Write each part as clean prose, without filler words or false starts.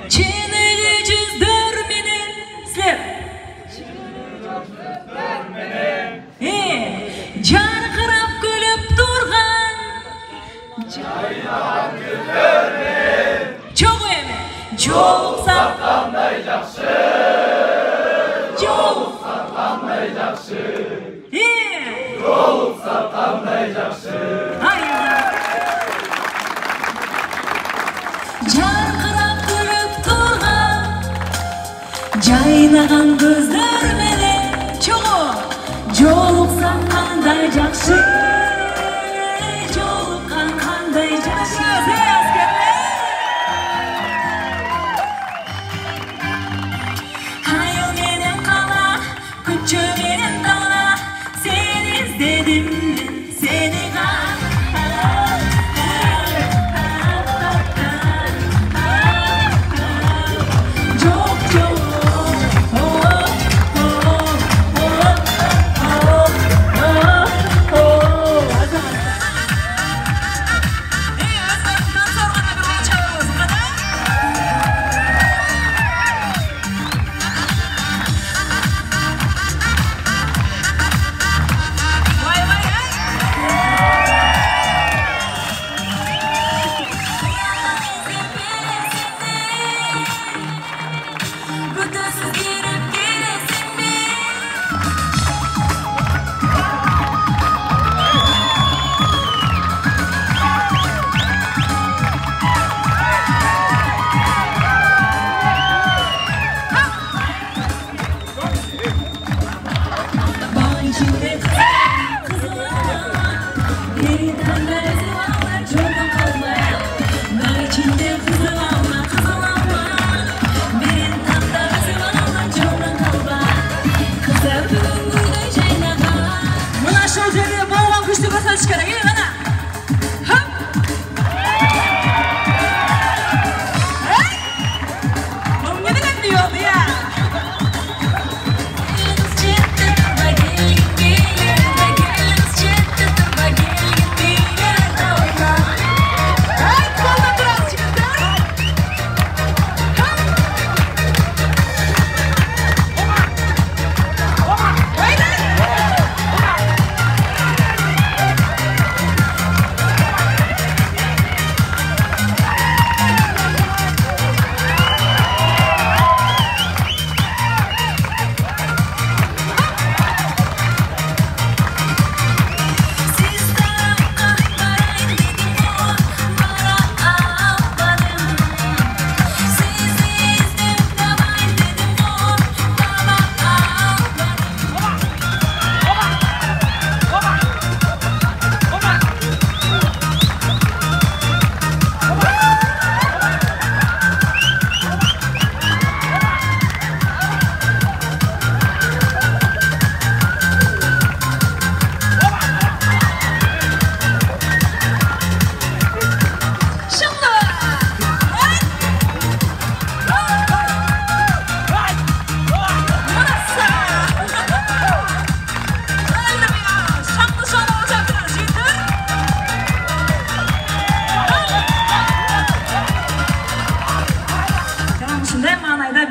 Çeneli cüzdür menen sizler. Jarqırap gülüp durgan Jaynagan gülдөр menen çok emi joluksan qanday жақсы joluksan qanday жақсы joluksan qanday жақсы Jarqırap gülüp durgan jaynagan gözдөр menen joluksan qanday жақсы jolukkan qanday жақсы Hayal menen qala күчө менен дала сени издедим мен сени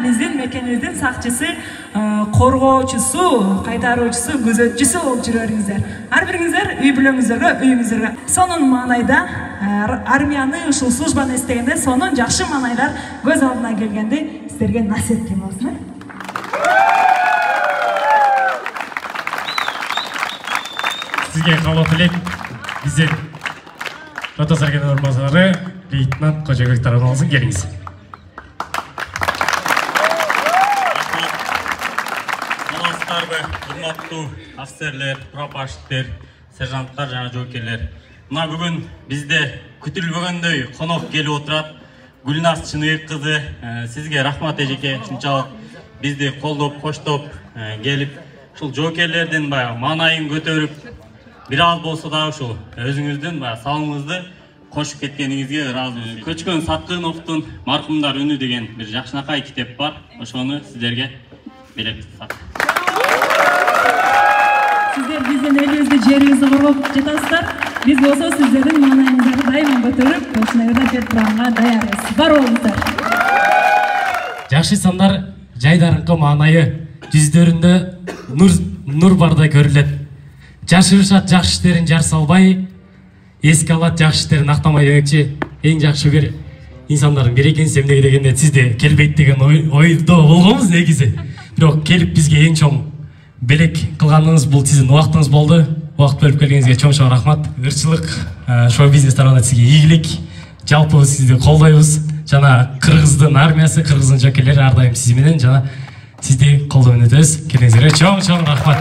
Bizim mekanimizin sakçısı, korgoçusu, kaytarıcısı, gözetçisi olup жүрөрүңүздөр. Ар бириңиздер үй бүлөңүздөргө, үйүңүздөргө. Сонун маанайда армияны ушул службаны эстегенде, сонун жакшы маанайлар көз алдына келгенде сиздерге насип эткем болсун. Сизге кабыл тилек биздин Рота Саркенин орунбасары лейтенант Кожобек тарабыңыздан келиңиз. Урматтуу офицерлер, прапорщиктер, сержанттар жана жоокерлер. Мына бүгүн бизде күтүлбөгөндөй коноп келип отурат. Гүлназ Чыныбек кызы, сизге рахмат эжеке, ушунчалык бизди колдоп, коштоп келип, ушул жоокерлердин маанайын көтөрүп, бир аз болсо да ушул өзүңүздүн салымыңызды кошуп кеткениңизге ыраазымын. Көчкөн Саткыновдун Маркумдар үнү деген бир жакшынакай китеп бар. Ошону сиздерге беребиз. Sizler bizden elinizde жерибизди коргоп жатасыздар. Биз болсо сиздердин маанайыңыздарды дайыма көтөрүп, ушуна kadar келип турганга даярбыз. Бар болуңуздар. жакшы сандар жайдарыңкы маанайы жүздөрүндө нур бардай көрүлөт. Жашырышат жакшы иштерин жар салбай, эске алат жакшы иштерин актамай демекчи. Эң жакшы бир инсандардын бири экенсиз, эмнеге дегенде сизде келбейт деген ойдо болгонбуз негизи. Бирок келип бизге эң чоң белек кылганыңыз бул сиздин убактыңыз болду. Убакыт бөлүп келгениңизге чоң рахмат. Ырчылык, шоу-бизнес тарабынан сизге ийгилик. Жалпы сизди колдойбуз. Жана Кыргыздын армиясы, Кыргыздын жокейлери ар дайым сиз менен жана сизди колдоо өнөтөбүз. Келиңизге чоң рахмат.